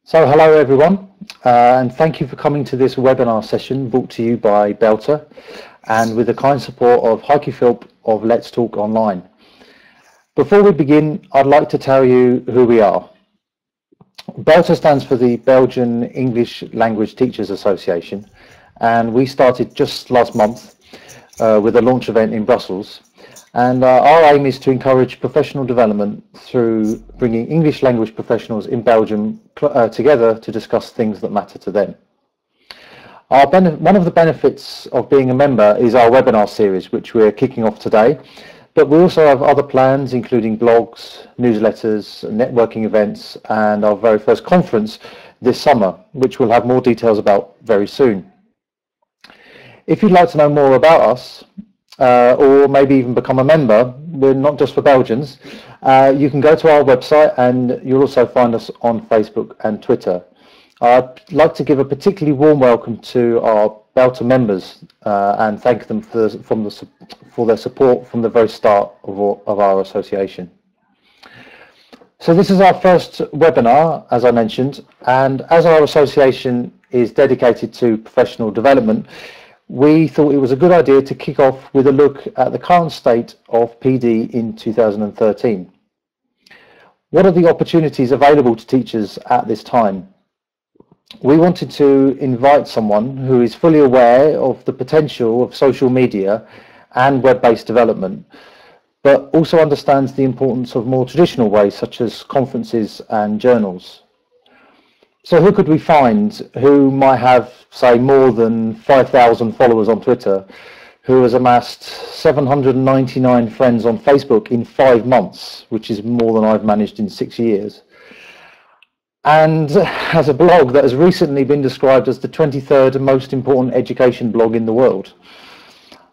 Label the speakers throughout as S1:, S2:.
S1: So hello everyone, and thank you for coming to this webinar session brought to you by BELTA and with the kind support of Heike Philp of Let's Talk Online. Before we begin, I'd like to tell you who we are. BELTA stands for the Belgian English Language Teachers Association, and we started just last month with a launch event in Brussels. And our aim is to encourage professional development through bringing English language professionals in Belgium together to discuss things that matter to them. One of the benefits of being a member is our webinar series, which we're kicking off today. But we also have other plans, including blogs, newsletters, networking events, and our very first conference this summer, which we'll have more details about very soon. If you'd like to know more about us, or maybe even become a member, we're not just for Belgians, you can go to our website and you'll also find us on Facebook and Twitter. I'd like to give a particularly warm welcome to our BELTA members and thank them for their support from the very start of our association. So this is our first webinar, as I mentioned, and as our association is dedicated to professional development, we thought it was a good idea to kick off with a look at the current state of PD in 2013. What are the opportunities available to teachers at this time? We wanted to invite someone who is fully aware of the potential of social media and web-based development, but also understands the importance of more traditional ways such as conferences and journals. So who could we find who might have, say, more than 5,000 followers on Twitter, who has amassed 799 friends on Facebook in 5 months, which is more than I've managed in 6 years, and has a blog that has recently been described as the 23rd most important education blog in the world.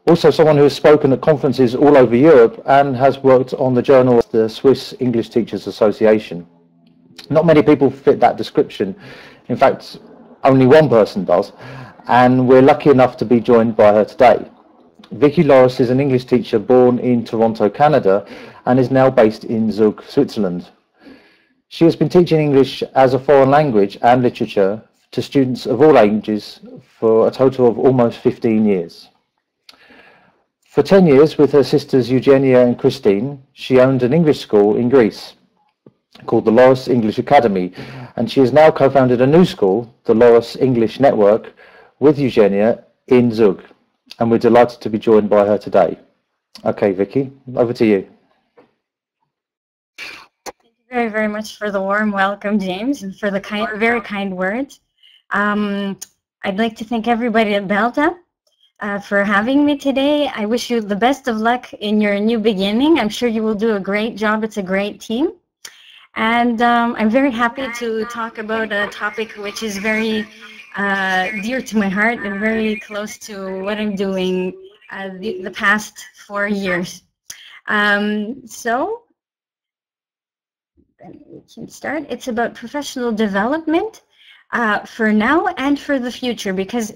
S1: Also someone who has spoken at conferences all over Europe and has worked on the journal of the Swiss English Teachers Association. Not many people fit that description. In fact, only one person does, and we're lucky enough to be joined by her today. Vicky Loras is an English teacher born in Toronto, Canada, and is now based in Zug, Switzerland. She has been teaching English as a foreign language and literature to students of all ages for a total of almost 15 years. For 10 years, with her sisters Eugenia and Christine, she owned an English school in Greece called the Loras English Academy, and she has now co-founded a new school, the Loras English Network, with Eugenia in Zug, and we're delighted to be joined by her today. Okay, Vicky, over to you.
S2: Thank you very, very much for the warm welcome, James, and for the very kind words. I'd like to thank everybody at BELTA for having me today. I wish you the best of luck in your new beginning. I'm sure you will do a great job. It's a great team. And I'm very happy to talk about a topic which is very dear to my heart and very close to what I'm doing the past 4 years. So then we can start. It's about professional development for now and for the future, because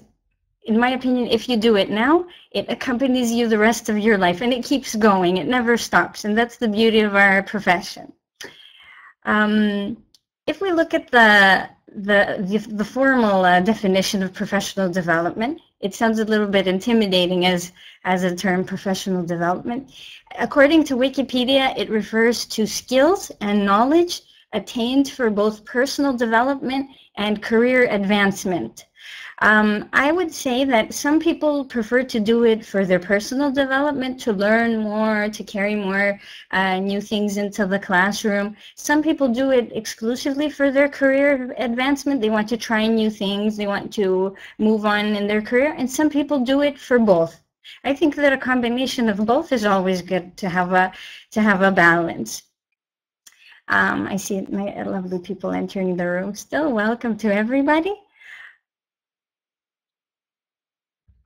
S2: in my opinion, if you do it now, it accompanies you the rest of your life and it keeps going. It never stops, and that's the beauty of our profession. If we look at the formal definition of professional development, it sounds a little bit intimidating as a term, professional development. According to Wikipedia, it refers to skills and knowledge attained for both personal development and career advancement. I would say that some people prefer to do it for their personal development, to learn more, to carry more new things into the classroom. Some people do it exclusively for their career advancement. They want to try new things. They want to move on in their career. And some people do it for both. I think that a combination of both is always good to have a balance. I see my lovely people entering the room still. Welcome to everybody.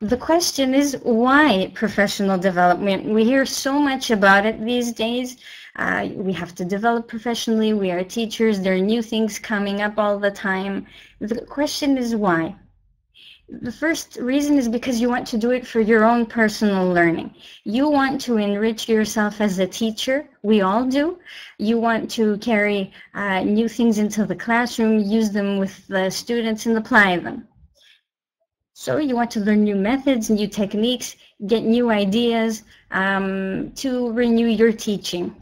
S2: The question is, why professional development? We hear so much about it these days. We have to develop professionally. We are teachers. There are new things coming up all the time. The question is why. The first reason is because you want to do it for your own personal learning. You want to enrich yourself as a teacher. We all do. You want to carry new things into the classroom, use them with the students, and apply them. So you want to learn new methods, new techniques, get new ideas to renew your teaching.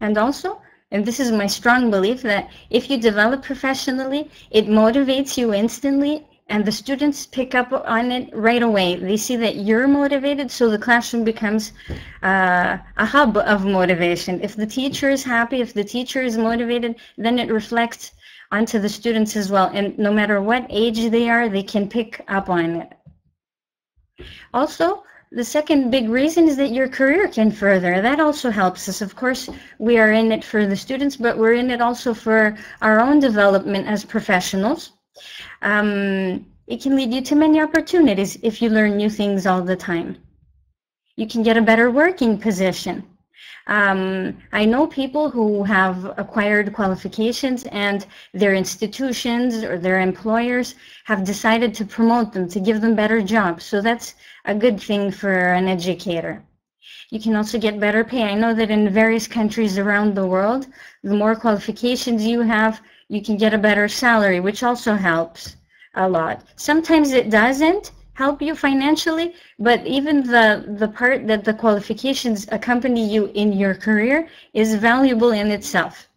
S2: And also, and this is my strong belief, that if you develop professionally, it motivates you instantly, and the students pick up on it right away. They see that you're motivated, so the classroom becomes a hub of motivation. If the teacher is happy, if the teacher is motivated, then it reflects onto the students as well. And no matter what age they are, they can pick up on it. Also, the second big reason is that your career can further. That also helps us. Of course, we are in it for the students, but we're in it also for our own development as professionals. It can lead you to many opportunities if you learn new things all the time. You can get a better working position. I know people who have acquired qualifications and their institutions or their employers have decided to promote them, to give them better jobs. So that's a good thing for an educator. You can also get better pay. I know that in various countries around the world, the more qualifications you have, you can get a better salary, which also helps a lot. Sometimes it doesn't help you financially, but even the part that the qualifications accompany you in your career is valuable in itself.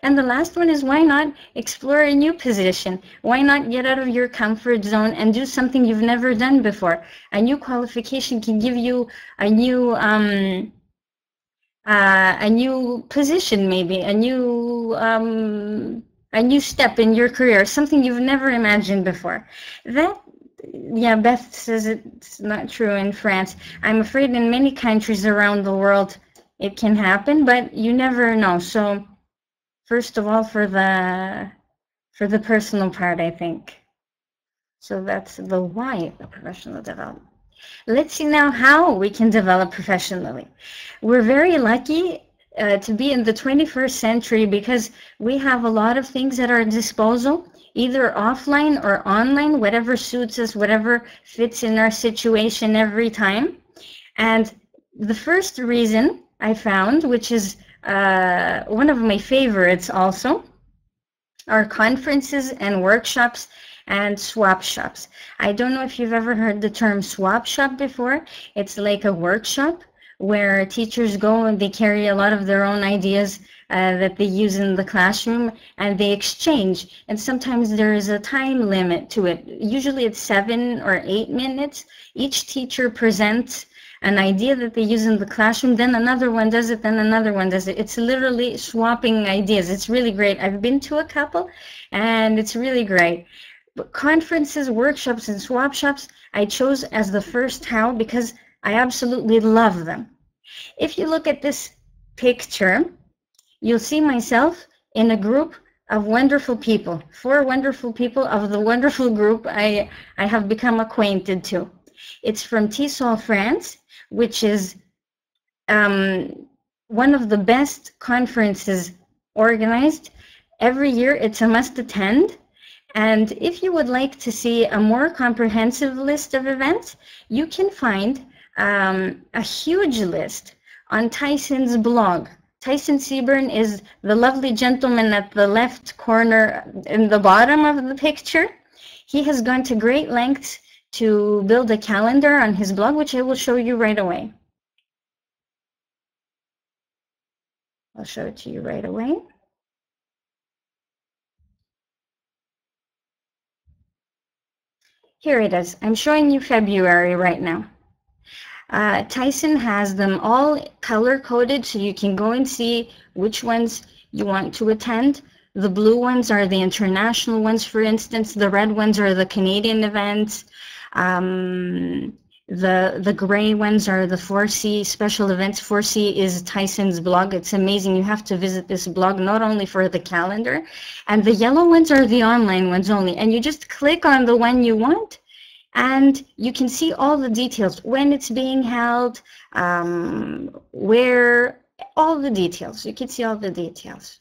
S2: And the last one is, why not explore a new position? Why not get out of your comfort zone and do something you've never done before? A new qualification can give you a new position, maybe a new step in your career, something you've never imagined before. That, yeah, Beth says it's not true in France. I'm afraid in many countries around the world it can happen, but you never know. So first of all, for the personal part, I think. So that's the why of professional development. Let's see now how we can develop professionally. We're very lucky to be in the 21st century because we have a lot of things at our disposal, either offline or online, whatever suits us, whatever fits in our situation every time. And the first reason I found, which is one of my favorites also, are conferences and workshops and swap shops. I don't know if you've ever heard the term swap shop before. It's like a workshop where teachers go and they carry a lot of their own ideas that they use in the classroom, and they exchange. And sometimes there is a time limit to it. Usually it's 7 or 8 minutes. Each teacher presents an idea that they use in the classroom, then another one does it, then another one does it. It's literally swapping ideas. It's really great. I've been to a couple, and it's really great. But conferences, workshops, and swap shops, I chose as the first how because I absolutely love them. If you look at this picture, you'll see myself in a group of wonderful people, 4 wonderful people of the wonderful group I have become acquainted to. It's from Tissot, France, which is one of the best conferences organized. Every year it's a must attend. And if you would like to see a more comprehensive list of events, you can find a huge list on Tyson's blog. Tyson Seaburn is the lovely gentleman at the left corner in the bottom of the picture. He has gone to great lengths to build a calendar on his blog, which I will show you right away. I'll show it to you right away. Here it is. I'm showing you February right now. Tyson has them all color-coded so you can go and see which ones you want to attend. The blue ones are the international ones, for instance. The red ones are the Canadian events. The gray ones are the 4C special events. 4C is Tyson's blog. It's amazing. You have to visit this blog not only for the calendar. And the yellow ones are the online ones only. And you just click on the one you want, and you can see all the details, when it's being held, where, all the details. You can see all the details.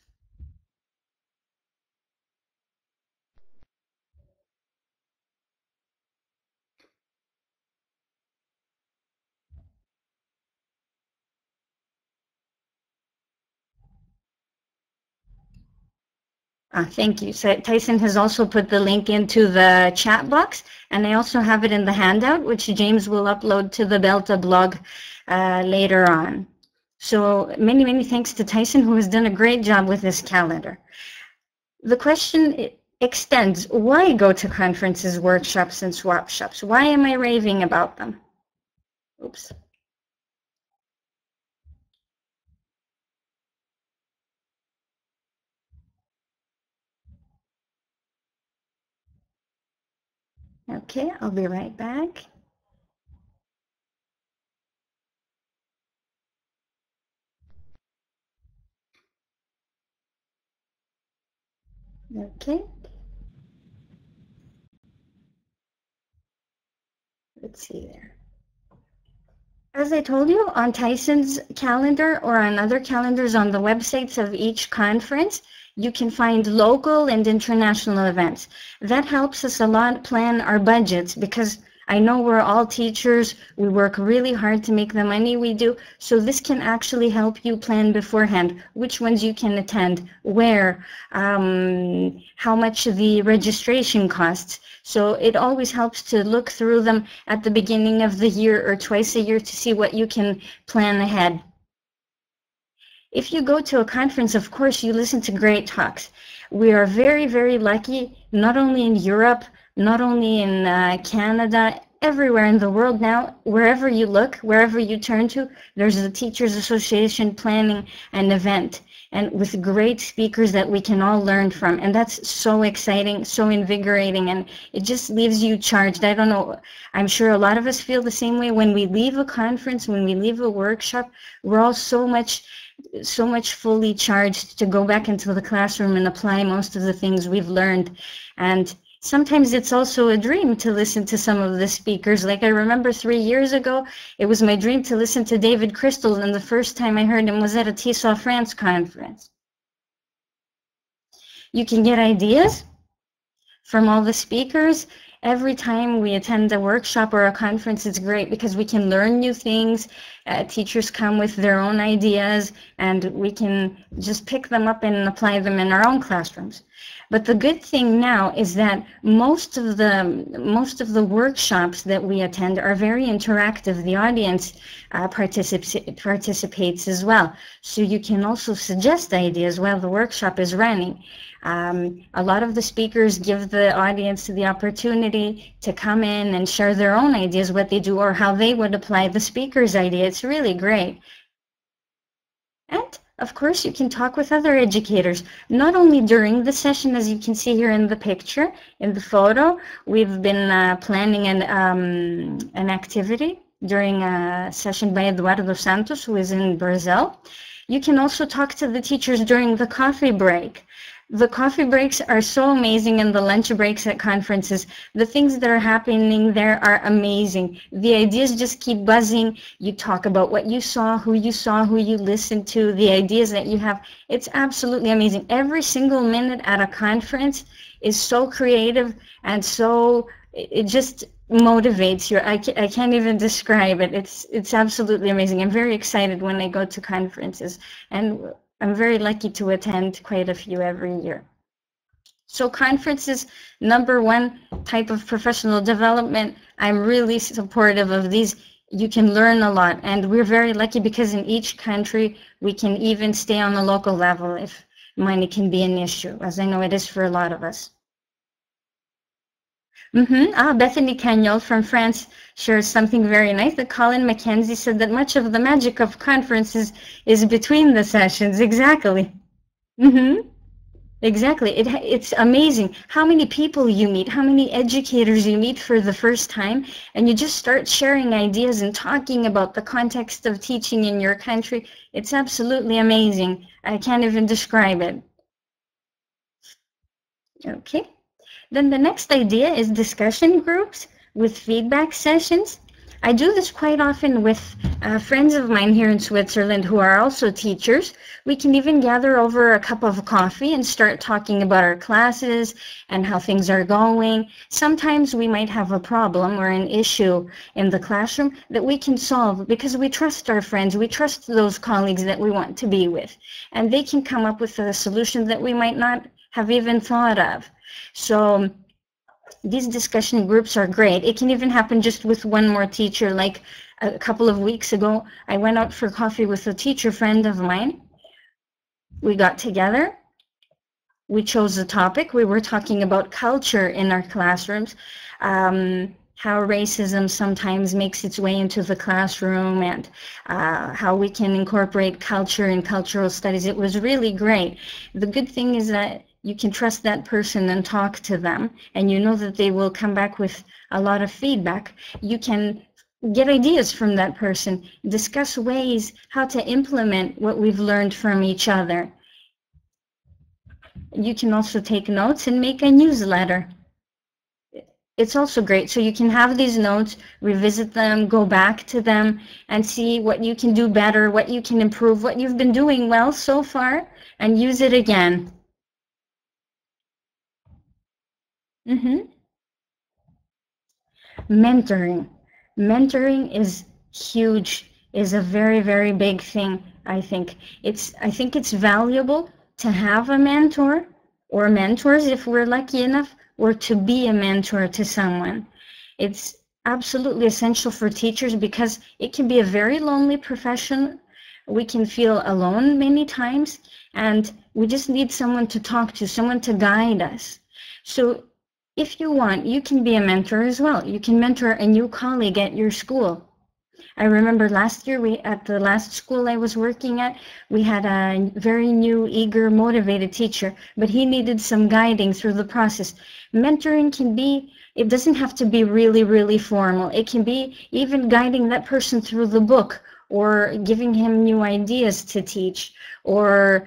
S2: Thank you. So Tyson has also put the link into the chat box, and I also have it in the handout, which James will upload to the BELTA blog later on. So many, many thanks to Tyson, who has done a great job with this calendar. The question extends, why go to conferences, workshops, and swap shops? Why am I raving about them? Oops. Okay, I'll be right back. Okay. Let's see there. As I told you, on Tyson's calendar or on other calendars on the websites of each conference, you can find local and international events. That helps us a lot plan our budgets, because I know we're all teachers. We work really hard to make the money we do. So this can actually help you plan beforehand which ones you can attend, where, how much the registration costs. So it always helps to look through them at the beginning of the year or twice a year to see what you can plan ahead. If you go to a conference, of course, you listen to great talks. We are very, very lucky, not only in Europe, not only in Canada, everywhere in the world now, wherever you look, wherever you turn to, there's a Teachers Association planning an event, and with great speakers that we can all learn from. And that's so exciting, so invigorating, and it just leaves you charged. I don't know, I'm sure a lot of us feel the same way. When we leave a conference, when we leave a workshop, we're all so much fully charged to go back into the classroom and apply most of the things we've learned. And sometimes it's also a dream to listen to some of the speakers. Like I remember 3 years ago, it was my dream to listen to David Crystal, and the first time I heard him was at a TESOL France conference. You can get ideas from all the speakers. Every time we attend a workshop or a conference, it's great because we can learn new things. Teachers come with their own ideas, and we can just pick them up and apply them in our own classrooms. But the good thing now is that most of the workshops that we attend are very interactive. The audience participates as well. So you can also suggest ideas while the workshop is running. A lot of the speakers give the audience the opportunity to come in and share their own ideas, what they do, or how they would apply the speaker's idea. It's really great. And of course, you can talk with other educators, not only during the session, as you can see here in the picture, in the photo. We've been planning an activity during a session by Eduardo Santos, who is in Brazil. You can also talk to the teachers during the coffee break. The coffee breaks are so amazing, and the lunch breaks at conferences. The things that are happening there are amazing. The ideas just keep buzzing. You talk about what you saw, who you listened to, the ideas that you have. It's absolutely amazing. Every single minute at a conference is so creative, and so it just motivates you. I can't even describe it. It's absolutely amazing. I'm very excited when I go to conferences, and I'm very lucky to attend quite a few every year. So conferences, number one type of professional development. I'm really supportive of these. You can learn a lot, and we're very lucky because in each country we can even stay on a local level if money can be an issue, as I know it is for a lot of us. Bethany Cagnol from France shares something very nice. That Colin Mackenzie said that much of the magic of conferences is between the sessions. Exactly. Exactly. It's amazing how many people you meet, how many educators you meet for the first time, and you just start sharing ideas and talking about the context of teaching in your country. It's absolutely amazing. I can't even describe it. Okay. Then the next idea is discussion groups with feedback sessions. I do this quite often with friends of mine here in Switzerland who are also teachers. We can even gather over a cup of coffee and start talking about our classes and how things are going. Sometimes we might have a problem or an issue in the classroom that we can solve because we trust our friends, we trust those colleagues that we want to be with, and they can come up with a solution that we might not have even thought of. So these discussion groups are great. It can even happen just with one more teacher. Like a couple of weeks ago, I went out for coffee with a teacher friend of mine. We got together. We chose a topic. We were talking about culture in our classrooms, how racism sometimes makes its way into the classroom, and how we can incorporate culture in cultural studies. It was really great. The good thing is that you can trust that person and talk to them, and you know that they will come back with a lot of feedback. You can get ideas from that person, discuss ways how to implement what we've learned from each other. You can also take notes and make a newsletter. It's also great. So you can have these notes, revisit them, go back to them, and see what you can do better, what you can improve, what you've been doing well so far, and use it again. Mentoring. Mentoring is huge, is a very, very big thing, I think. I think it's valuable to have a mentor or mentors if we're lucky enough, or to be a mentor to someone. It's absolutely essential for teachers because it can be a very lonely profession. We can feel alone many times, and we just need someone to talk to, someone to guide us. So if you want, you can be a mentor as well. You can mentor a new colleague at your school. I remember last year, at the last school I was working at, we had a very new, eager, motivated teacher, but he needed some guiding through the process. Mentoring can be, it doesn't have to be really, really formal. It can be even guiding that person through the book, or giving him new ideas to teach, or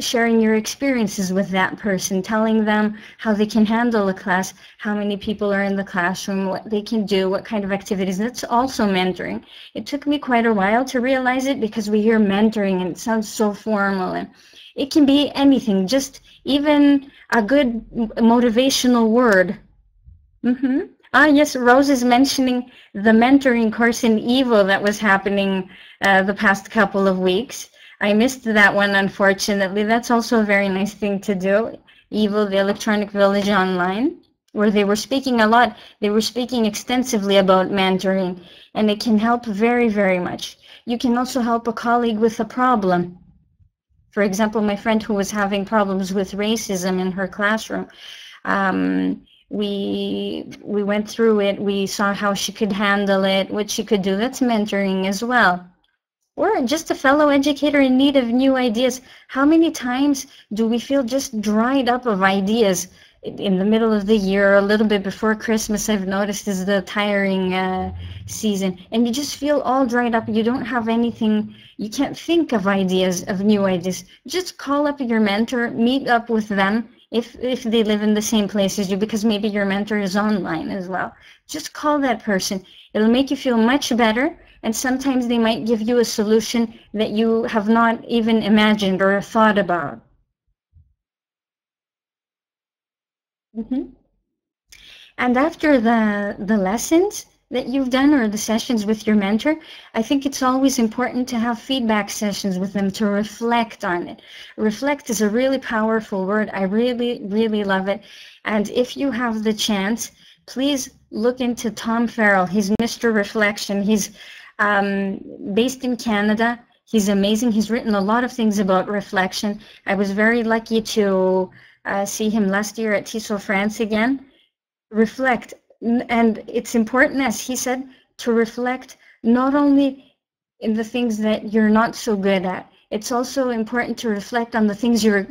S2: sharing your experiences with that person, telling them how they can handle a class, how many people are in the classroom, what they can do, what kind of activities. That's also mentoring. It took me quite a while to realize it, because we hear mentoring and it sounds so formal, and it can be anything, just even a good motivational word. Yes, Rose is mentioning the mentoring course in EVO that was happening the past couple of weeks. I missed that one, unfortunately. That's also a very nice thing to do. EVO, the Electronic Village Online, where they were speaking a lot. They were speaking extensively about mentoring, and it can help very, very much. You can also help a colleague with a problem. For example, my friend who was having problems with racism in her classroom, we went through it. We saw how she could handle it, what she could do. That's mentoring as well. Or just a fellow educator in need of new ideas. How many times do we feel just dried up of ideas in the middle of the year, a little bit before Christmas? I've noticed is the tiring season, and you just feel all dried up. You don't have anything, you can't think of ideas, of new ideas. Just call up your mentor, meet up with them, if they live in the same place as you, because maybe your mentor is online as well. Just call that person. It'll make you feel much better, and sometimes they might give you a solution that you have not even imagined or thought about. And after the lessons that you've done, or the sessions with your mentor, I think it's always important to have feedback sessions with them, to reflect on it. Reflect is a really powerful word. I really, really love it. And if you have the chance, please look into Tom Farrell. He's Mr. Reflection. He's based in Canada. He's amazing. He's written a lot of things about reflection. I was very lucky to see him last year at TESOL France again. Reflect. And it's important, as he said, to reflect not only in the things that you're not so good at. It's also important to reflect on the things you're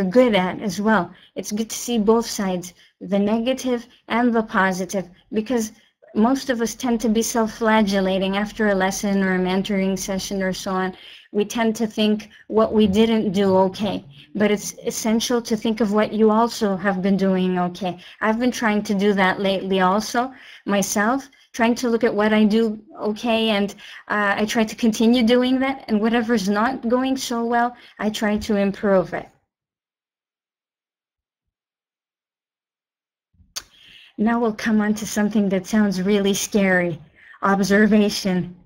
S2: good at as well. It's good to see both sides, the negative and the positive, because most of us tend to be self-flagellating after a lesson or a mentoring session or so on. We tend to think what we didn't do okay, but it's essential to think of what you also have been doing okay. I've been trying to do that lately also, myself, trying to look at what I do okay, and I try to continue doing that, and whatever's not going so well, I try to improve it. Now we'll come on to something that sounds really scary, observation.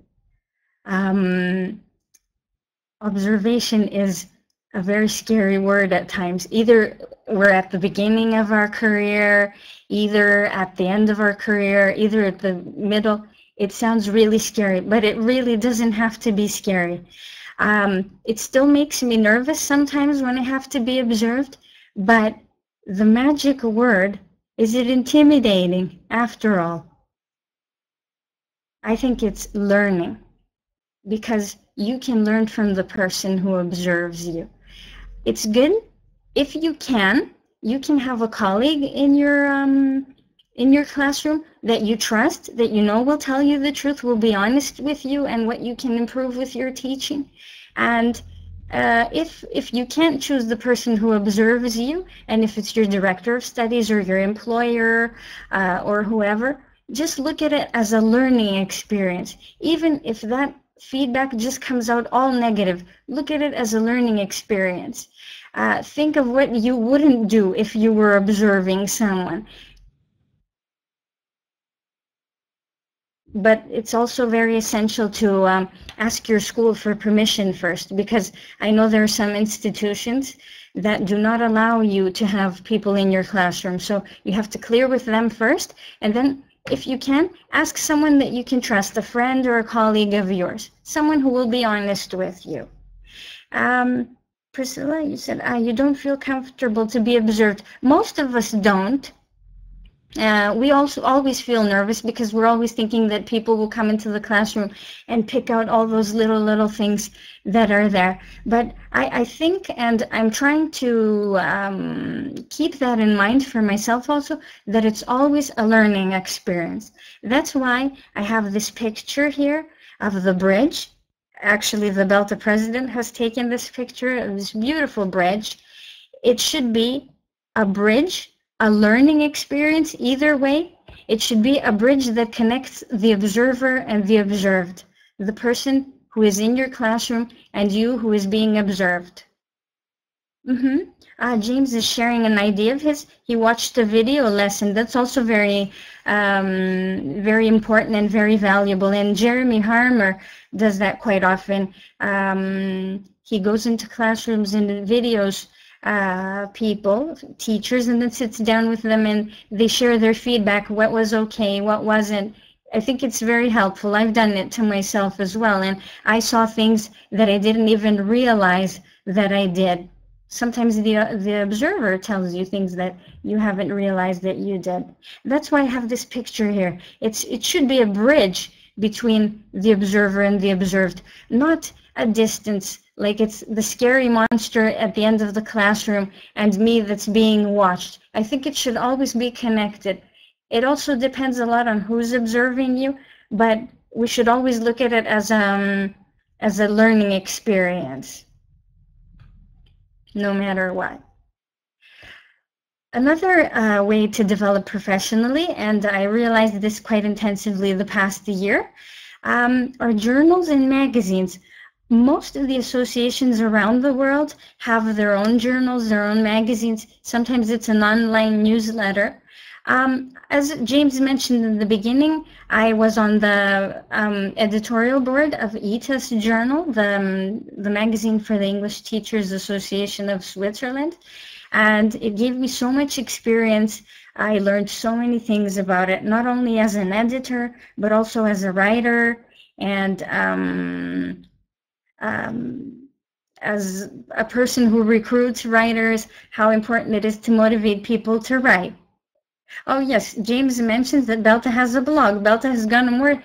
S2: Observation is a very scary word at times. Either we're at the beginning of our career, either at the end of our career, either at the middle. It sounds really scary, but it really doesn't have to be scary. It still makes me nervous sometimes when I have to be observed, but the magic word, is it intimidating after all? I think it's learning, because you can learn from the person who observes you. It's good if you can have a colleague in your classroom that you trust, that you know will tell you the truth, will be honest with you and what you can improve with your teaching. And if you can't choose the person who observes you, and if it's your director of studies or your employer or whoever, just look at it as a learning experience. Even if that feedback just comes out all negative, look at it as a learning experience. Think of what you wouldn't do if you were observing someone. But it's also very essential to ask your school for permission first, because I know there are some institutions that do not allow you to have people in your classroom. So you have to clear with them first, and then if you can, ask someone that you can trust, a friend or a colleague of yours, someone who will be honest with you. Priscilla, you said you don't feel comfortable to be observed. Most of us don't. We also always feel nervous because we're always thinking that people will come into the classroom and pick out all those little things that are there. But I think, and I'm trying to keep that in mind for myself also, that it's always a learning experience. That's why I have this picture here of the bridge. Actually, the BELTA president has taken this picture of this beautiful bridge. It should be a bridge, a learning experience either way. It should be a bridge that connects the observer and the observed, the person who is in your classroom and you who is being observed. James is sharing an idea of his. He watched a video lesson. That's also very, very important and very valuable. And Jeremy Harmer does that quite often. He goes into classrooms and videos people, teachers, and then sits down with them and they share their feedback, what was okay, what wasn't. I think it's very helpful. I've done it to myself as well, and I saw things that I didn't even realize that I did. Sometimes the observer tells you things that you haven't realized that you did. That's why I have this picture here. It should be a bridge between the observer and the observed, not a distance, like it's the scary monster at the end of the classroom and me that's being watched. I think it should always be connected. It also depends a lot on who's observing you, but we should always look at it as a learning experience, no matter what. Another way to develop professionally, and I realized this quite intensively the past year, are journals and magazines. Most of the associations around the world have their own journals, their own magazines. Sometimes it's an online newsletter. As James mentioned in the beginning, I was on the editorial board of ETA's journal, the magazine for the English Teachers Association of Switzerland, and it gave me so much experience. I learned so many things about it, not only as an editor, but also as a writer and as a person who recruits writers, how important it is to motivate people to write. Oh yes, James mentions that BELTA has a blog. BELTA has gone a more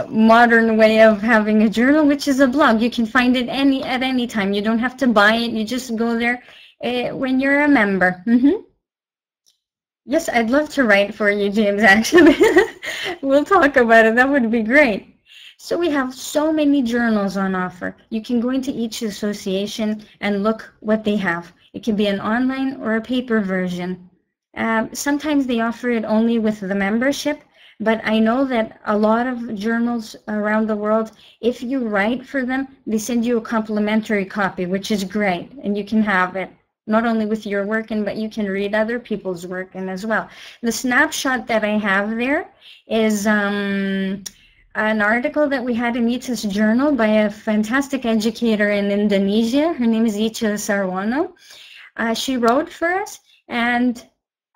S2: modern way of having a journal, which is a blog. You can find it at any time. You don't have to buy it. You just go there when you're a member. Yes, I'd love to write for you, James, actually. We'll talk about it. That would be great. So we have so many journals on offer. You can go into each association and look what they have. It can be an online or a paper version. Sometimes they offer it only with the membership, but I know that a lot of journals around the world, if you write for them, they send you a complimentary copy, which is great, and you can have it not only with your work, but you can read other people's work as well. The snapshot that I have there is an article that we had in Ita's journal by a fantastic educator in Indonesia. Her name is Icha Sarwono. She wrote for us, and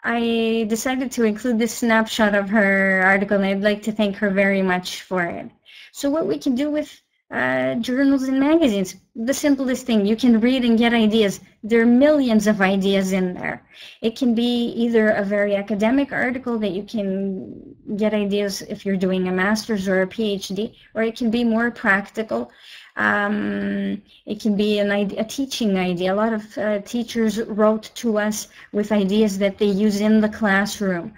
S2: I decided to include this snapshot of her article, and I'd like to thank her very much for it. So what we can do with journals and magazines, the simplest thing, you can read and get ideas. There are millions of ideas in there. It can be either a very academic article that you can get ideas if you're doing a master's or a PhD, or it can be more practical. It can be a teaching idea. A lot of teachers wrote to us with ideas that they use in the classroom,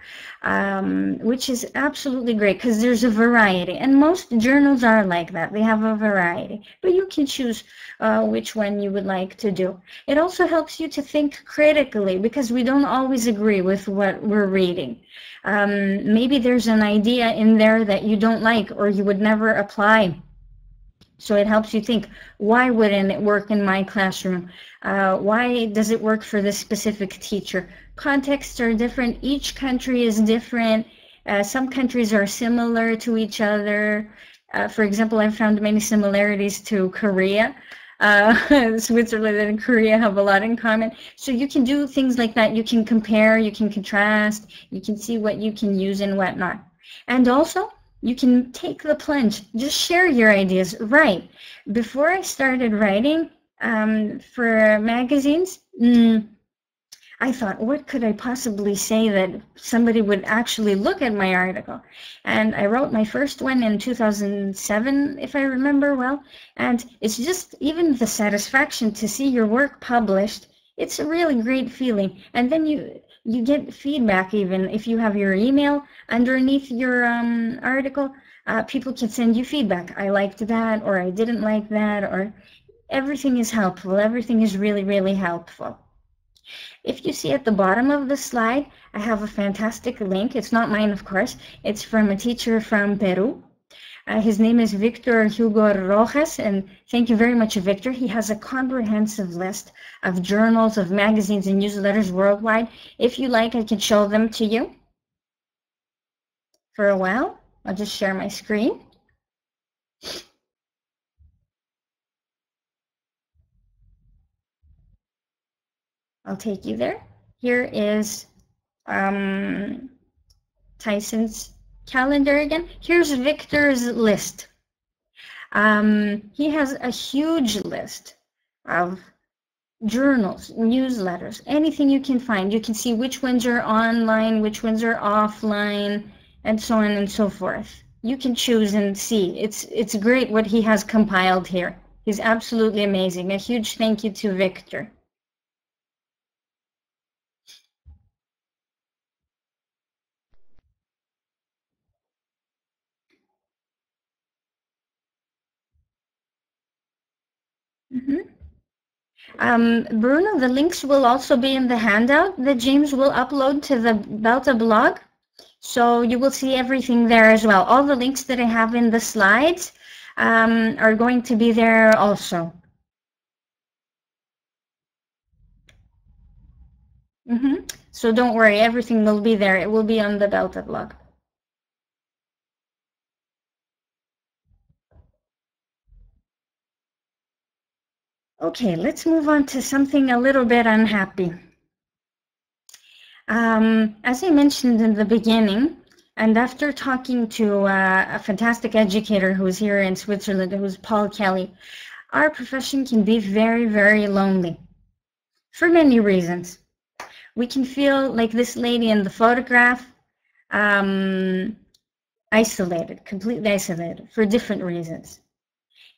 S2: which is absolutely great because there's a variety. And most journals are like that. They have a variety. But you can choose which one you would like to do. It also helps you to think critically because we don't always agree with what we're reading. Maybe there's an idea in there that you don't like or you would never apply. So it helps you think, why wouldn't it work in my classroom? Why does it work for this specific teacher? Contexts are different. Each country is different. Some countries are similar to each other. For example, I found many similarities to Korea. Switzerland and Korea have a lot in common. So you can do things like that. You can compare, you can contrast, you can see what you can use and whatnot. And also, you can take the plunge. Just share your ideas. Write. Before I started writing for magazines, I thought, what could I possibly say that somebody would actually look at my article? And I wrote my first one in 2007, if I remember well. And it's just even the satisfaction to see your work published. It's a really great feeling. And then you get feedback even if you have your email underneath your article. People can send you feedback. I liked that, or I didn't like that, or everything is helpful. Everything is really, really helpful. If you see at the bottom of the slide, I have a fantastic link. It's not mine, of course. It's from a teacher from Peru. His name is Victor Hugo Rojas, and thank you very much, Victor. He has a comprehensive list of journals, of magazines, and newsletters worldwide. If you like, I can show them to you for a while. I'll just share my screen. I'll take you there. Here is Tyson's calendar again. Here's Victor's list. He has a huge list of journals, newsletters, anything you can find. You can see which ones are online, which ones are offline, and so on and so forth. You can choose and see. It's great what he has compiled here. He's absolutely amazing. A huge thank you to Victor. Bruno, the links will also be in the handout that James will upload to the BELTA blog. So you will see everything there as well. All the links that I have in the slides are going to be there also. So don't worry, everything will be there. It will be on the BELTA blog. Okay, let's move on to something a little bit unhappy. As I mentioned in the beginning, and after talking to a fantastic educator who's here in Switzerland, who's Paul Kelly, our profession can be very, very lonely for many reasons. We can feel like this lady in the photograph, isolated, completely isolated for different reasons.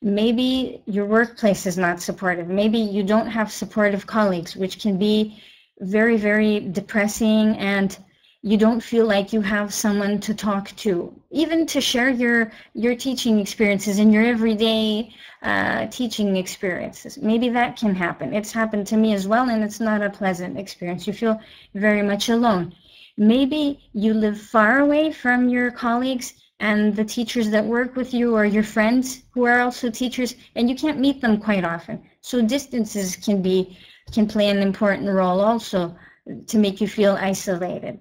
S2: Maybe your workplace is not supportive. Maybe you don't have supportive colleagues, which can be very, very depressing, and you don't feel like you have someone to talk to, even to share your teaching experiences and your everyday teaching experiences. Maybe that can happen. It's happened to me as well, and it's not a pleasant experience. You feel very much alone. Maybe you live far away from your colleagues and the teachers that work with you, or your friends who are also teachers, and you can't meet them quite often. So distances can play an important role also to make you feel isolated.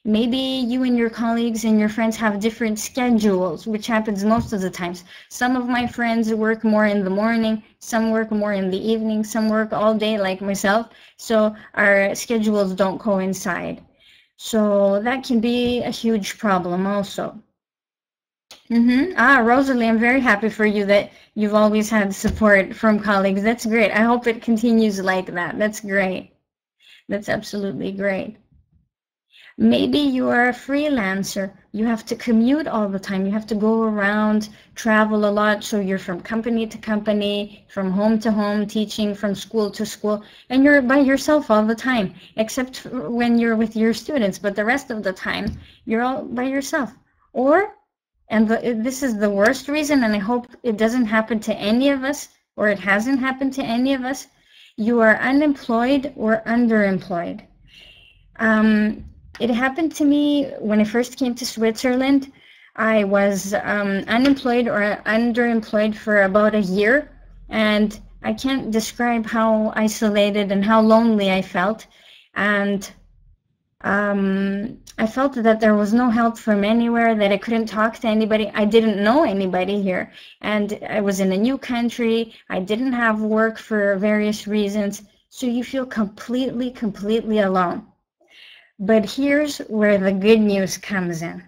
S2: Maybe you and your colleagues and your friends have different schedules, which happens most of the times. Some of my friends work more in the morning, some work more in the evening, some work all day like myself, so our schedules don't coincide. So that can be a huge problem also. Rosalie, I'm very happy for you that you've always had support from colleagues. That's great. I hope it continues like that. That's great. That's absolutely great. Maybe you are a freelancer. You have to commute all the time. You have to go around, travel a lot. So you're from company to company, from home to home, teaching from school to school, and you're by yourself all the time, except when you're with your students. But the rest of the time, you're all by yourself. Or, and this is the worst reason, and I hope it doesn't happen to any of us, or it hasn't happened to any of us, you are unemployed or underemployed. It happened to me when I first came to Switzerland. I was unemployed or underemployed for about a year, and I can't describe how isolated and how lonely I felt. And I felt that there was no help from anywhere, that I couldn't talk to anybody. I didn't know anybody here, and I was in a new country. I didn't have work for various reasons, so you feel completely alone. But here's where the good news comes in.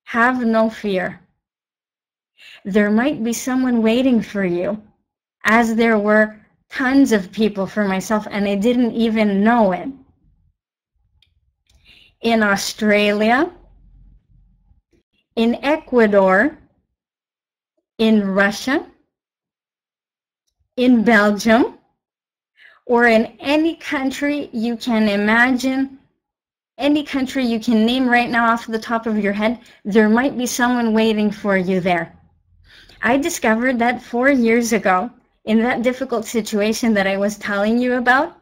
S2: Have no fear. There might be someone waiting for you, as there were tons of people for myself, and I didn't even know it. In Australia, in Ecuador, in Russia, in Belgium, or in any country you can imagine, any country you can name right now off the top of your head, there might be someone waiting for you there. I discovered that 4 years ago, in that difficult situation that I was telling you about.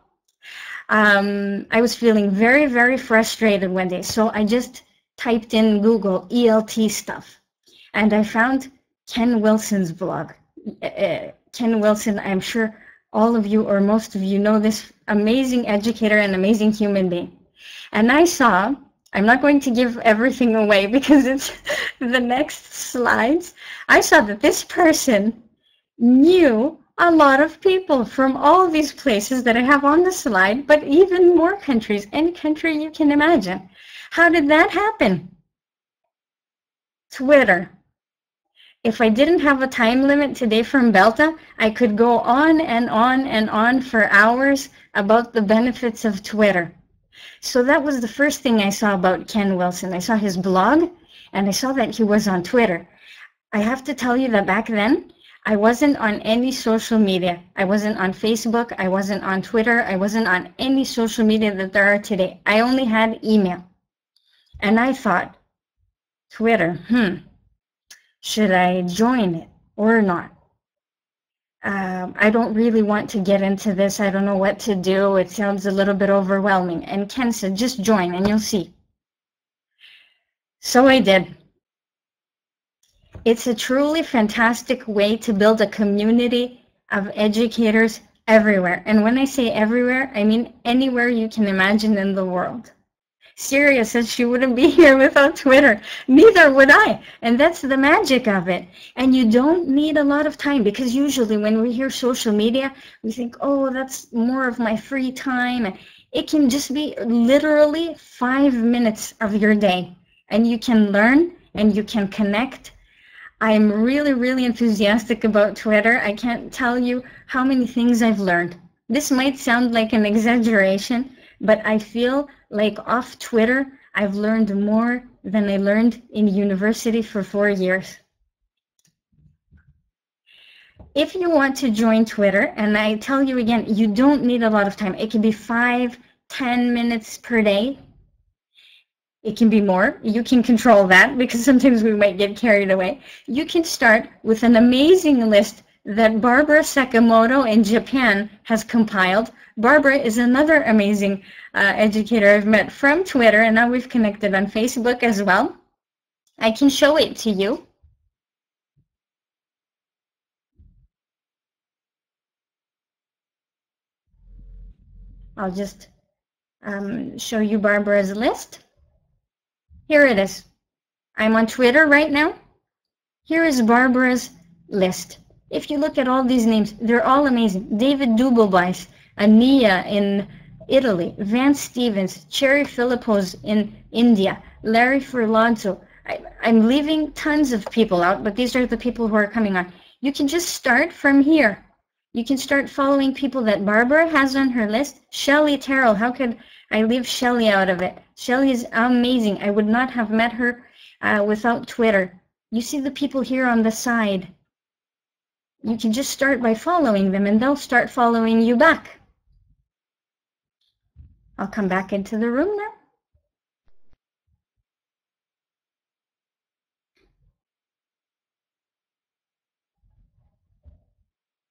S2: I was feeling very frustrated one day, so I just typed in Google ELT stuff, and I found Ken Wilson's blog. Ken Wilson, I'm sure all of you or most of you know this amazing educator and amazing human being. And I saw, I'm not going to give everything away because it's the next slides. I saw that this person knew a lot of people from all these places that I have on the slide, but even more countries, any country you can imagine. How did that happen? Twitter. If I didn't have a time limit today from BELTA, I could go on and on and on for hours about the benefits of Twitter. So that was the first thing I saw about Ken Wilson. I saw his blog, and I saw that he was on Twitter. I have to tell you that back then, I wasn't on any social media. I wasn't on Facebook. I wasn't on Twitter. I wasn't on any social media that there are today. I only had email. And I thought, Twitter, should I join it or not? I don't really want to get into this. I don't know what to do. It sounds a little bit overwhelming. And Ken said, just join and you'll see. So I did. It's a truly fantastic way to build a community of educators everywhere. And when I say everywhere, I mean anywhere you can imagine in the world. Syria says she wouldn't be here without Twitter. Neither would I. And that's the magic of it. And you don't need a lot of time, because usually when we hear social media, we think, oh, that's more of my free time. It can just be literally 5 minutes of your day. And you can learn and you can connect. I'm really enthusiastic about Twitter. I can't tell you how many things I've learned. This might sound like an exaggeration, but I feel like off Twitter, I've learned more than I learned in university for 4 years. If you want to join Twitter, and I tell you again, you don't need a lot of time. It can be 5-10 minutes per day. It can be more. You can control that, because sometimes we might get carried away. You can start with an amazing list that Barbara Sakamoto in Japan has compiled. Barbara is another amazing educator I've met from Twitter, and now we've connected on Facebook as well. I can show it to you. I'll just show you Barbara's list. Here it is. I'm on Twitter right now. Here is Barbara's list. If you look at all these names, they're all amazing. David Dubelbeis, Ania in Italy, Vance Stevens, Cherry Philippos in India, Larry Ferlazzo. I'm leaving tons of people out, but these are the people who are coming on. You can just start from here. You can start following people that Barbara has on her list. Shelley Terrell, how could I leave Shelley out of it? Shelley is amazing. I would not have met her without Twitter. You see the people here on the side. You can just start by following them and they'll start following you back. I'll come back into the room now.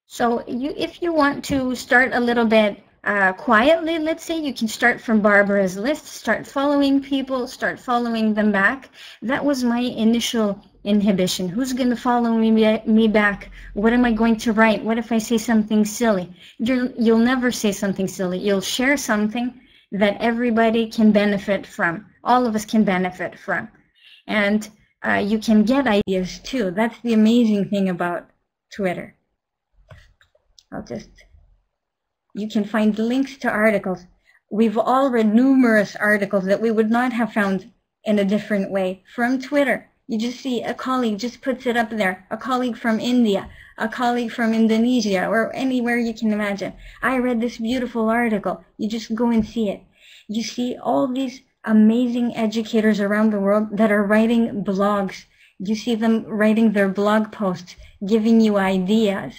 S2: So if you want to start a little bit quietly, let's say, you can start from Barbara's list, start following people, start following them back. That was my initial inhibition. Who's going to follow me back? What am I going to write? What if I say something silly? You'll never say something silly. You'll share something that everybody can benefit from. All of us can benefit from. And you can get ideas too. That's the amazing thing about Twitter. You can find links to articles. We've all read numerous articles that we would not have found in a different way from Twitter. You just see a colleague just puts it up there, a colleague from India, a colleague from Indonesia, or anywhere you can imagine. I read this beautiful article. You just go and see it. You see all these amazing educators around the world that are writing blogs. You see them writing their blog posts, giving you ideas.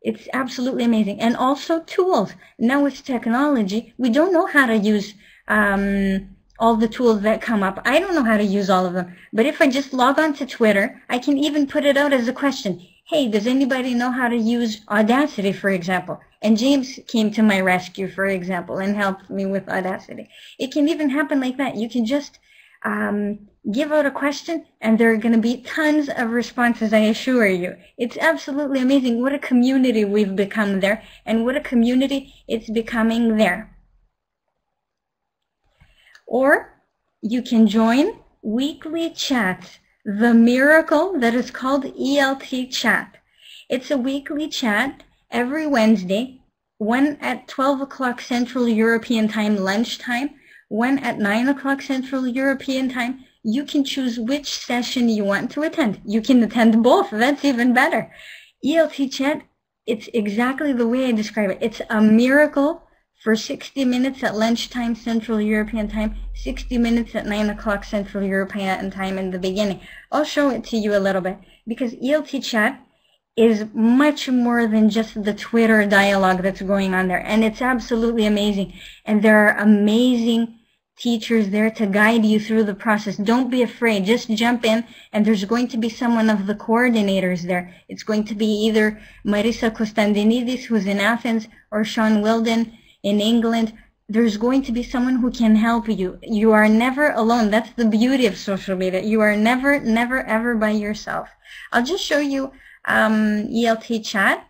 S2: It's absolutely amazing. And also tools. Now with technology, we don't know how to use all the tools that come up. I don't know how to use all of them. But if I just log on to Twitter, I can even put it out as a question. Hey, does anybody know how to use Audacity, for example? And James came to my rescue, for example, and helped me with Audacity. It can even happen like that. You can just give out a question and there are going to be tons of responses, I assure you. It's absolutely amazing what a community we've become there and what a community it's becoming there. Or you can join weekly chats, the miracle that is called ELT chat. It's a weekly chat every Wednesday, one at 12 o'clock Central European Time, lunchtime, one at 9 o'clock Central European Time. You can choose which session you want to attend. You can attend both. That's even better. ELT chat, it's exactly the way I describe it. It's a miracle for 60 minutes at lunchtime Central European Time, 60 minutes at 9 o'clock Central European Time in the beginning. I'll show it to you a little bit because ELT chat is much more than just the Twitter dialogue that's going on there. And it's absolutely amazing. And there are amazing teachers there to guide you through the process. Don't be afraid. Just jump in, and there's going to be someone of the coordinators there. It's going to be either Marisa Kostandinidis, who's in Athens, or Sean Wilden in England. There's going to be someone who can help you. You are never alone. That's the beauty of social media. You are never, never, ever by yourself. I'll just show you ELT chat.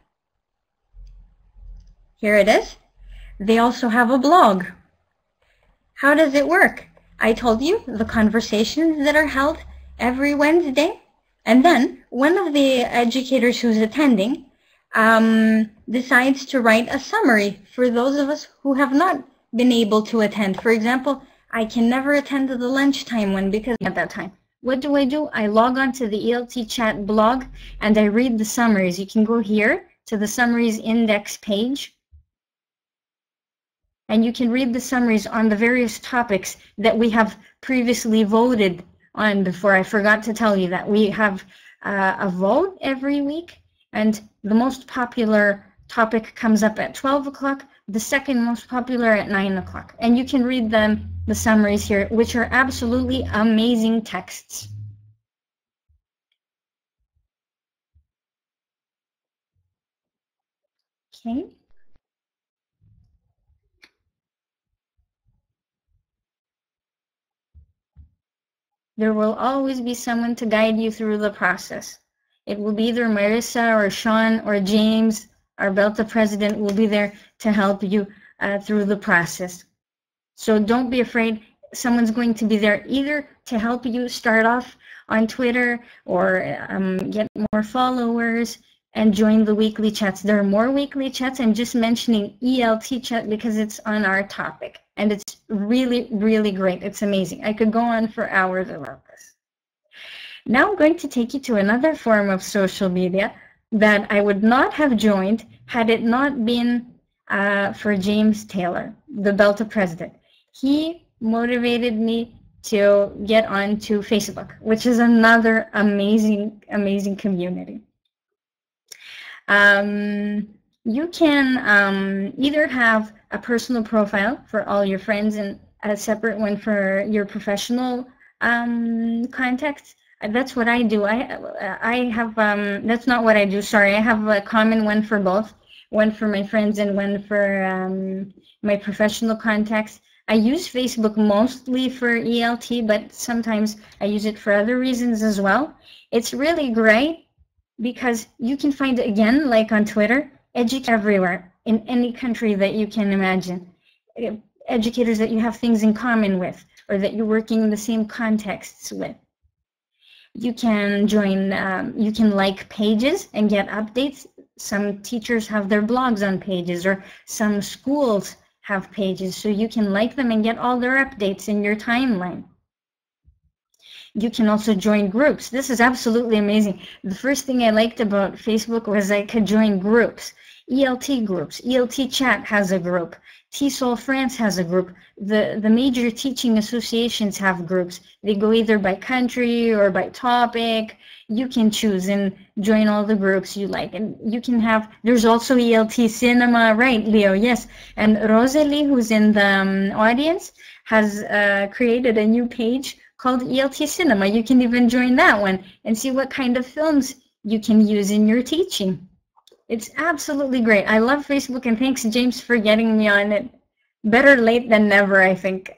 S2: Here it is. They also have a blog. How does it work? I told you the conversations that are held every Wednesday, and then one of the educators who's attending decides to write a summary for those of us who have not been able to attend. For example, I can never attend the lunchtime one because at that time. What do? I log on to the ELT chat blog and I read the summaries. You can go here to the summaries index page. And you can read the summaries on the various topics that we have previously voted on before. I forgot to tell you that we have a vote every week, and the most popular topic comes up at 12 o'clock, the second most popular at 9 o'clock. And you can read them, the summaries here, which are absolutely amazing texts. Okay. There will always be someone to guide you through the process. It will be either Marissa or Sean or James, our BELTA president, will be there to help you through the process. So don't be afraid. someone's going to be there either to help you start off on Twitter or get more followers and join the weekly chats. There are more weekly chats. I'm just mentioning ELT chat because it's on our topic, and it's really, really great. It's amazing. I could go on for hours about this. Now I'm going to take you to another form of social media that I would not have joined had it not been for James Taylor, the BELTA president. He motivated me to get onto Facebook, which is another amazing, amazing community. You can either have a personal profile for all your friends and a separate one for your professional contacts. That's what I do. I have, that's not what I do, sorry. I have a common one for both, one for my friends and one for my professional contacts. I use Facebook mostly for ELT, but sometimes I use it for other reasons as well. It's really great because you can find, again, like on Twitter, educators everywhere in any country that you can imagine. Educators that you have things in common with or that you're working in the same contexts with. You can join, you can like pages and get updates. Some teachers have their blogs on pages, or some schools have pages, so you can like them and get all their updates in your timeline. You can also join groups. This is absolutely amazing. The first thing I liked about Facebook was I could join groups. ELT groups. ELT Chat has a group. TESOL France has a group. The major teaching associations have groups. They go either by country or by topic. You can choose and join all the groups you like. And you can have, there's also ELT Cinema, right, Leo? Yes. And Rosalie, who's in the audience, has created a new page called ELT Cinema. You can even join that one and see what kind of films you can use in your teaching. It's absolutely great. I love Facebook, and thanks, James, for getting me on it. Better late than never, I think.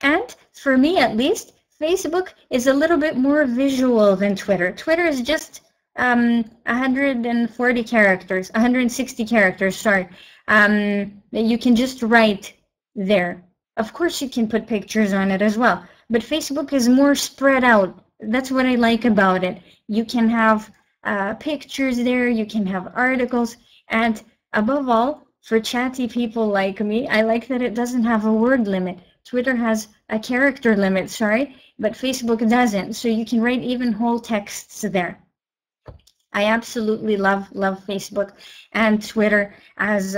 S2: And for me, at least, Facebook is a little bit more visual than Twitter. Twitter is just 140 characters, 160 characters, sorry, that you can just write there. Of course, you can put pictures on it as well, but Facebook is more spread out. That's what I like about it. You can have pictures there, you can have articles, and above all, for chatty people like me, I like that it doesn't have a word limit. Twitter has a character limit, sorry, but Facebook doesn't, so you can write even whole texts there. I absolutely love Facebook and Twitter as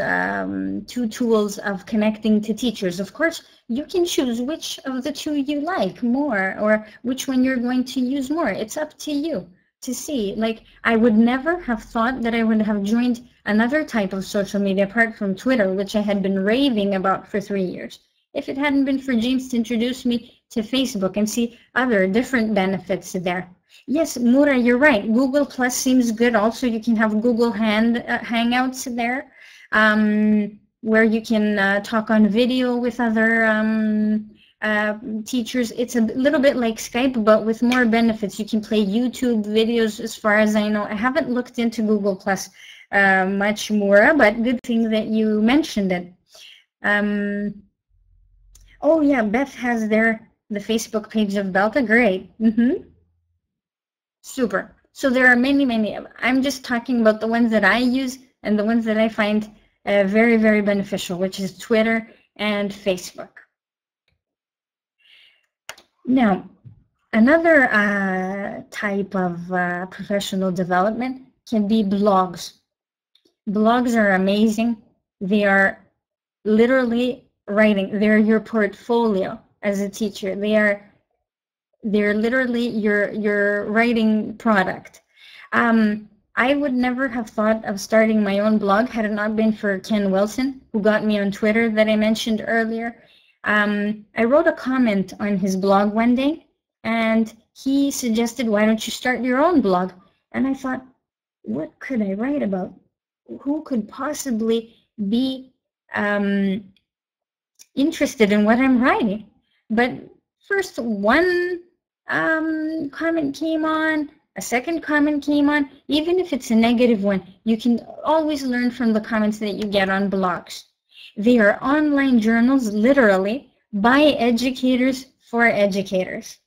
S2: two tools of connecting to teachers. Of course, you can choose which of the two you like more, or which one you're going to use more. It's up to you to see. Like, I would never have thought that I would have joined another type of social media apart from Twitter, which I had been raving about for 3 years, if it hadn't been for James to introduce me to Facebook and see other different benefits there. Yes, Mura, you're right. Google Plus seems good. Also, you can have Google Hangouts there, where you can talk on video with other teachers. It's a little bit like Skype, but with more benefits. You can play YouTube videos, as far as I know. I haven't looked into Google Plus much, Mura, but good thing that you mentioned it. Oh yeah, Beth has the Facebook page of BELTA. Great. Super. So there are many. I'm just talking about the ones that I use and the ones that I find very, very beneficial, which is Twitter and Facebook. Now, another type of professional development can be blogs. Blogs are amazing. They are literally writing. They're your portfolio as a teacher. They're literally your writing product. I would never have thought of starting my own blog had it not been for Ken Wilson, who got me on Twitter that I mentioned earlier. I wrote a comment on his blog one day, and he suggested, why don't you start your own blog? And I thought, what could I write about? Who could possibly be interested in what I'm writing? But first one comment came on, a second comment came on. Even if it's a negative one, you can always learn from the comments that you get on blogs. They are online journals, literally, by educators for educators.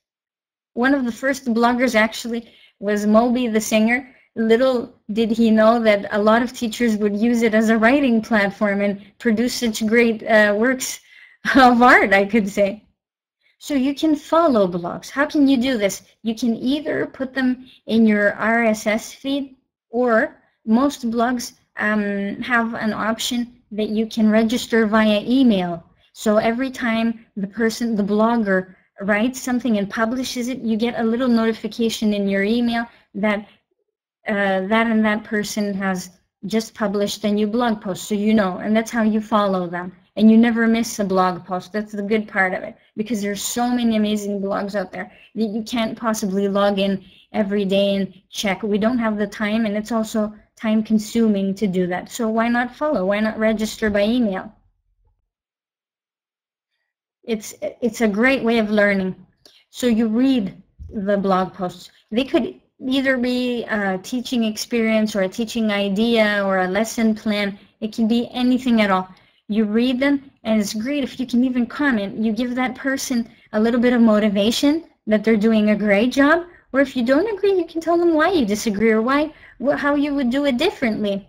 S2: One of the first bloggers actually was Moby the singer. Little did he know that a lot of teachers would use it as a writing platform and produce such great works of art, I could say. So you can follow blogs. How can you do this? You can either put them in your RSS feed, or most blogs have an option that you can register via email. So every time the blogger writes something and publishes it, you get a little notification in your email that that person has just published a new blog post, so you know, and that's how you follow them. And you never miss a blog post. That's the good part of it, because there's so many amazing blogs out there that you can't possibly log in every day and check. We don't have the time, and it's also time consuming to do that. So why not follow? Why not register by email? It's a great way of learning. So you read the blog posts. They could either be a teaching experience or a teaching idea or a lesson plan. It can be anything at all. You read them, and it's great if you can even comment. You give that person a little bit of motivation that they're doing a great job, or if you don't agree, you can tell them why you disagree or how you would do it differently.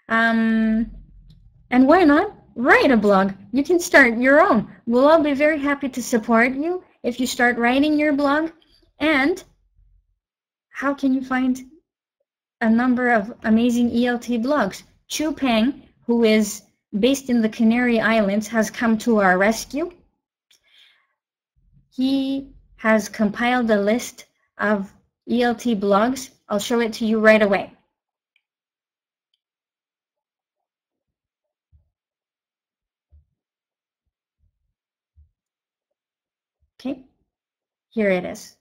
S2: And why not write a blog? You can start your own. We'll all be very happy to support you if you start writing your blog. And how can you find a number of amazing ELT blogs? Chu Peng, who is based in the Canary Islands, has come to our rescue. He has compiled a list of ELT blogs. I'll show it to you right away. Okay, here it is.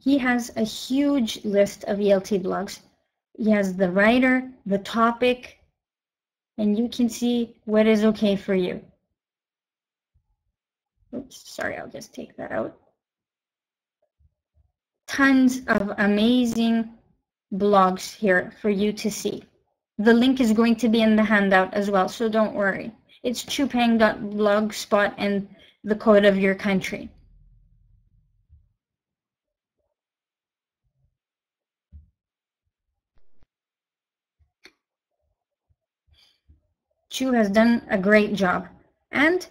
S2: He has a huge list of ELT blogs. He has the writer, the topic, and you can see what is okay for you. Oops, sorry, I'll just take that out. Tons of amazing blogs here for you to see. The link is going to be in the handout as well, so don't worry. It's chupeng.blogspot and the code of your country. Chu has done a great job. And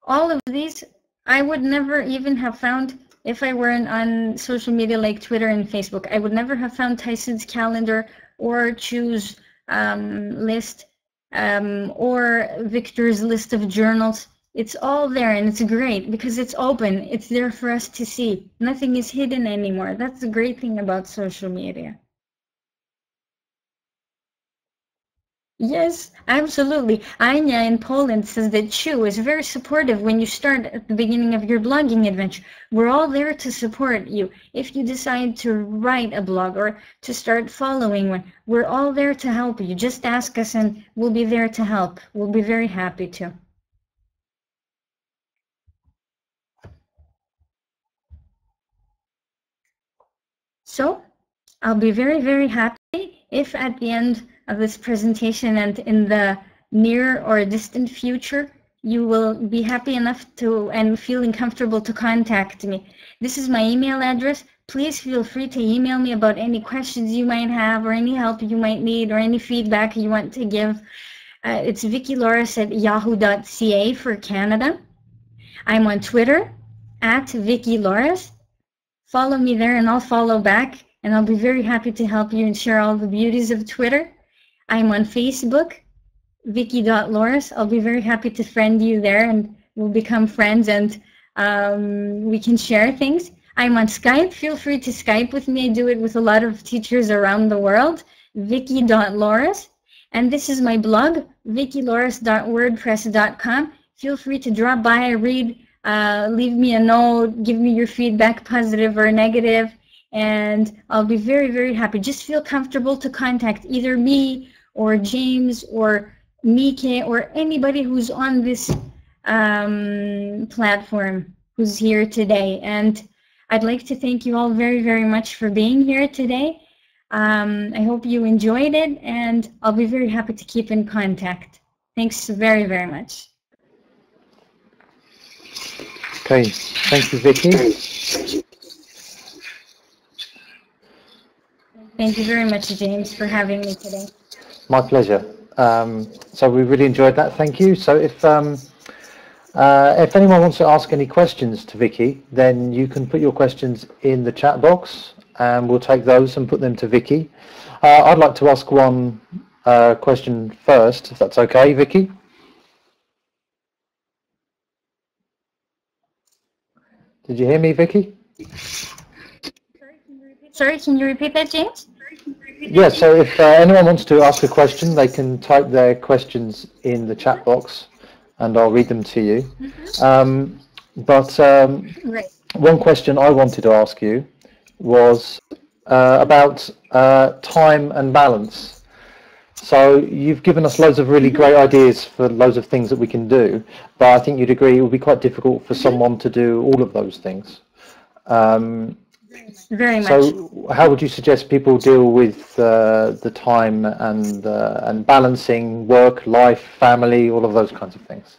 S2: all of these, I would never even have found if I weren't on social media like Twitter and Facebook. I would never have found Tyson's calendar or Chu's list or Victor's list of journals. It's all there, and it's great because it's open. It's there for us to see. Nothing is hidden anymore. That's the great thing about social media. Yes, absolutely. Anya in Poland says that Chu is very supportive when you start at the beginning of your blogging adventure. We're all there to support you. If you decide to write a blog or to start following one, we're all there to help you. Just ask us and we'll be there to help. We'll be very happy to. So, I'll be very, very happy if at the end of this presentation and in the near or distant future, you will be happy enough to and feeling comfortable to contact me. This is my email address. Please feel free to email me about any questions you might have or any help you might need or any feedback you want to give. It's Vicky Loras at yahoo.ca for Canada. I'm on Twitter at Vicky Loras. Follow me there and I'll follow back, and I'll be very happy to help you and share all the beauties of Twitter. I'm on Facebook, Vicky.Loras. I'll be very happy to friend you there and we'll become friends and we can share things. I'm on Skype. Feel free to Skype with me. I do it with a lot of teachers around the world, Vicky.Loras. And this is my blog, vickyloras.wordpress.com. Feel free to drop by, read, leave me a note, give me your feedback, positive or negative, and I'll be very, very happy. Just feel comfortable to contact either me or James or Mike or anybody who's on this platform who's here today. And I'd like to thank you all very, very much for being here today. I hope you enjoyed it, and I'll be very happy to keep in contact. Thanks very, very much.
S1: Okay, thank you, Vicky.
S2: Thank you very much, James, for having me today.
S1: My pleasure. So we really enjoyed that. Thank you. So if anyone wants to ask any questions to Vicky, then you can put your questions in the chat box, and we'll take those and put them to Vicky. I'd like to ask one question first, if that's okay, Vicky. Did you hear me, Vicky?
S2: Sorry, can you repeat that, James?
S1: Yeah, so if anyone wants to ask a question, they can type their questions in the chat box and I'll read them to you.
S2: Right.
S1: One question I wanted to ask you was about time and balance. So you've given us loads of really great ideas for loads of things that we can do, but I think you'd agree it would be quite difficult for someone to do all of those things.
S2: Very much.
S1: So how would you suggest people deal with the time and balancing work, life, family, all of those kinds of things?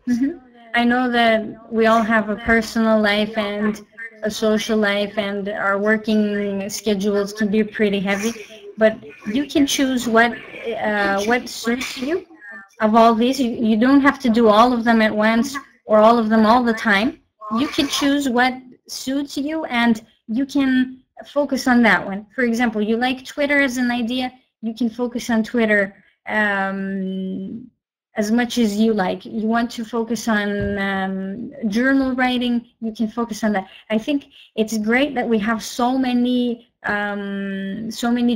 S2: Mm-hmm. I know that we all have a personal life and a social life, and our working schedules can be pretty heavy, but you can choose what suits you. Of all these, you don't have to do all of them at once or all of them all the time. You can choose what suits you, and you can focus on that one. For example, you like Twitter as an idea, you can focus on Twitter as much as you like. You want to focus on journal writing, you can focus on that. I think it's great that we have so many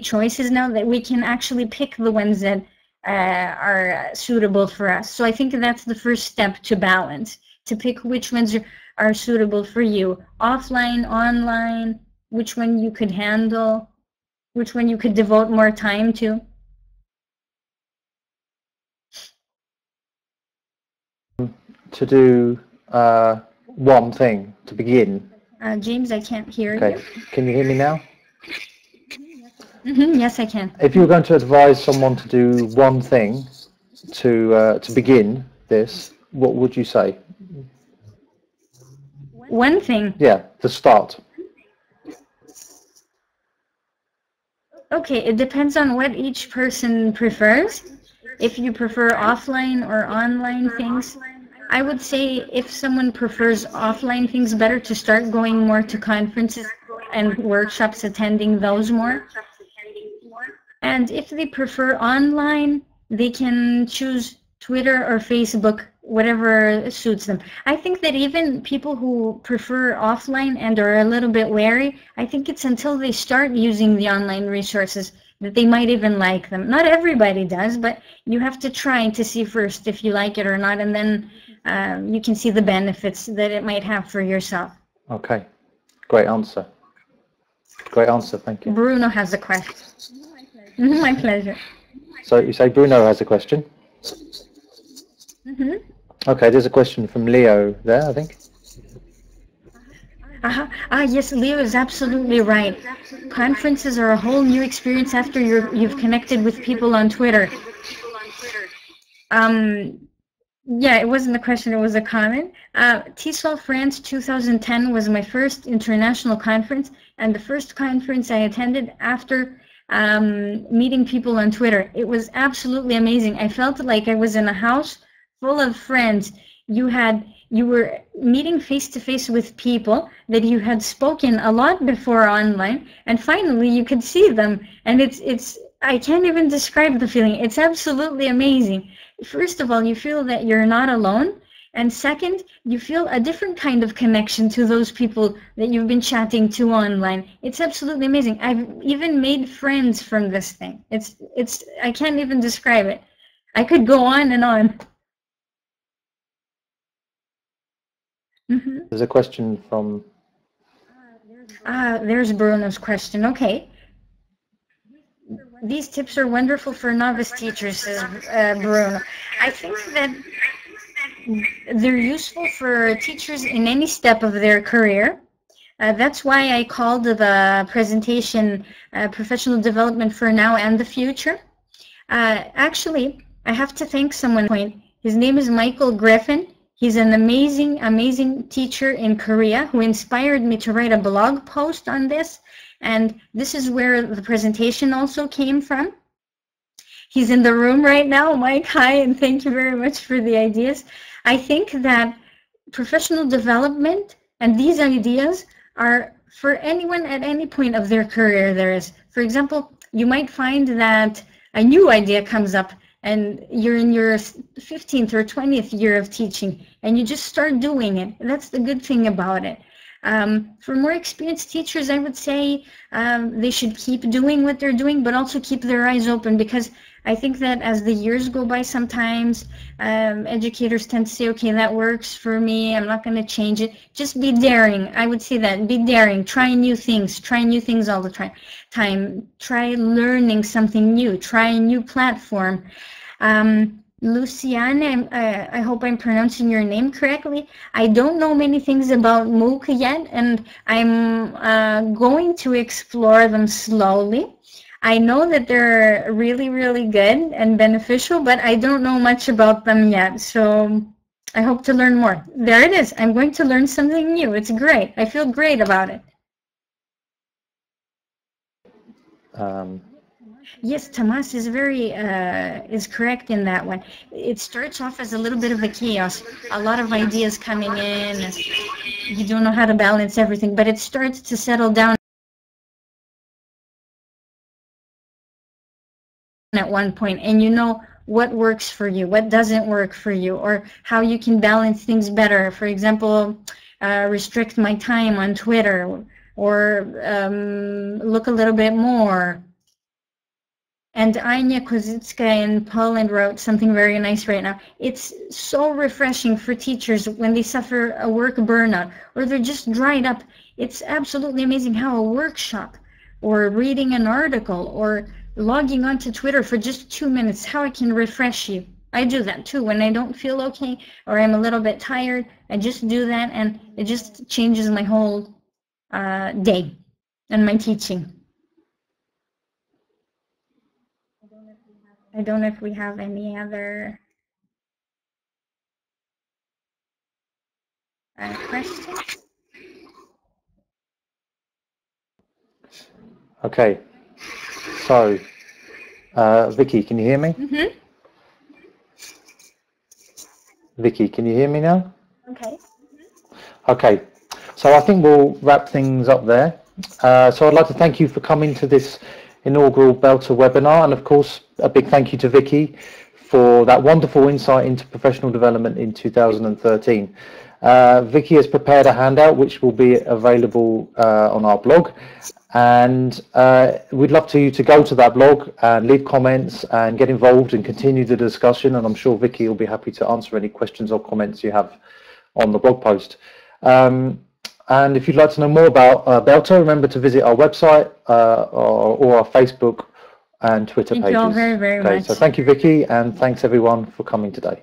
S2: choices now that we can actually pick the ones that are suitable for us. So I think that's the first step to balance, to pick which ones are suitable for you. Offline, online, which one you could handle, which one you could devote more time to.
S1: To do one thing to begin.
S2: James, I can't hear
S1: you. Can you hear me now?
S2: Mm-hmm. Yes, I can.
S1: If you were going to advise someone to do one thing to begin this, what would you say?
S2: One thing?
S1: Yeah, to start.
S2: Okay, it depends on what each person prefers. If you prefer offline or online things, I would say if someone prefers offline things, better to start going more to conferences and workshops, attending those more. And if they prefer online, they can choose Twitter or Facebook, whatever suits them. I think that even people who prefer offline and are a little bit wary, I think it's until they start using the online resources that they might even like them. Not everybody does, but you have to try to see first if you like it or not, and then you can see the benefits that it might have for yourself.
S1: Okay, great answer. Great answer, thank you.
S2: Bruno has a question. My pleasure.
S1: So you say Bruno has a question?
S2: Mm-hmm.
S1: Okay, there's a question from Leo there, I think.
S2: Yes, Leo is absolutely right. Conferences are a whole new experience after you've connected with people on Twitter. Yeah, it wasn't a question, it was a comment. TESOL France 2010 was my first international conference, and the first conference I attended after meeting people on Twitter. It was absolutely amazing. I felt like I was in a house full of friends. You were meeting face to face with people that you had spoken a lot before online, and finally you could see them. And it's I can't even describe the feeling. It's absolutely amazing. First of all, you feel that you're not alone. And second, you feel a different kind of connection to those people that you've been chatting to online. It's absolutely amazing. I've even made friends from this thing. It's I can't even describe it. I could go on and on. Mm-hmm.
S1: There's a question from...
S2: There's Bruno's question. Okay. These tips are wonderful for novice teachers, says Bruno. I think that they're useful for teachers in any step of their career. That's why I called the presentation Professional Development for Now and the Future. Actually, I have to thank someone. His name is Michael Griffin. He's an amazing, amazing teacher in Korea who inspired me to write a blog post on this. And this is where the presentation also came from. He's in the room right now. Mike, hi, and thank you very much for the ideas. I think that professional development and these ideas are for anyone at any point of their career there is. For example, you might find that a new idea comes up and you're in your 15th or 20th year of teaching and you just start doing it. That's the good thing about it. For more experienced teachers, I would say they should keep doing what they're doing, but also keep their eyes open, because I think that as the years go by, sometimes educators tend to say, okay, that works for me, I'm not going to change it. Just be daring. I would say that. Be daring. Try new things all the time. Try learning something new. Try a new platform. Luciane, I hope I'm pronouncing your name correctly. I don't know many things about MOOC yet, and I'm going to explore them slowly. I know that they're really, really good and beneficial, but I don't know much about them yet, so I hope to learn more. There it is. I'm going to learn something new. It's great. I feel great about it. Yes, Tomas is is correct in that one. It starts off as a little bit of a chaos, a lot of ideas coming in. You don't know how to balance everything, but it starts to settle down at one point, and you know what works for you, what doesn't work for you, or how you can balance things better. For example, restrict my time on Twitter, or look a little bit more. And Anya Kozicka in Poland wrote something very nice right now. It's so refreshing for teachers when they suffer a work burnout or they're just dried up. It's absolutely amazing how a workshop or reading an article or logging onto Twitter for just 2 minutes, how it can refresh you. I do that too. When I don't feel okay or I'm a little bit tired, I just do that, and it just changes my whole day and my teaching. I don't know if we have any other questions.
S1: Okay, so Vicky, can you hear me?
S2: Mm-hmm.
S1: Vicky, can you hear me now?
S2: Okay.
S1: Okay, so I think we'll wrap things up there. So I'd like to thank you for coming to this inaugural BELTA webinar, and of course a big thank you to Vicky for that wonderful insight into professional development in 2013. Vicky has prepared a handout which will be available on our blog, and we'd love you to go to that blog and leave comments and get involved and continue the discussion, and I'm sure Vicky will be happy to answer any questions or comments you have on the blog post. And if you'd like to know more about BELTA, remember to visit our website or our Facebook and Twitter pages.
S2: Thank you all very, very much.
S1: So thank you, Vicky, and thanks everyone for coming today.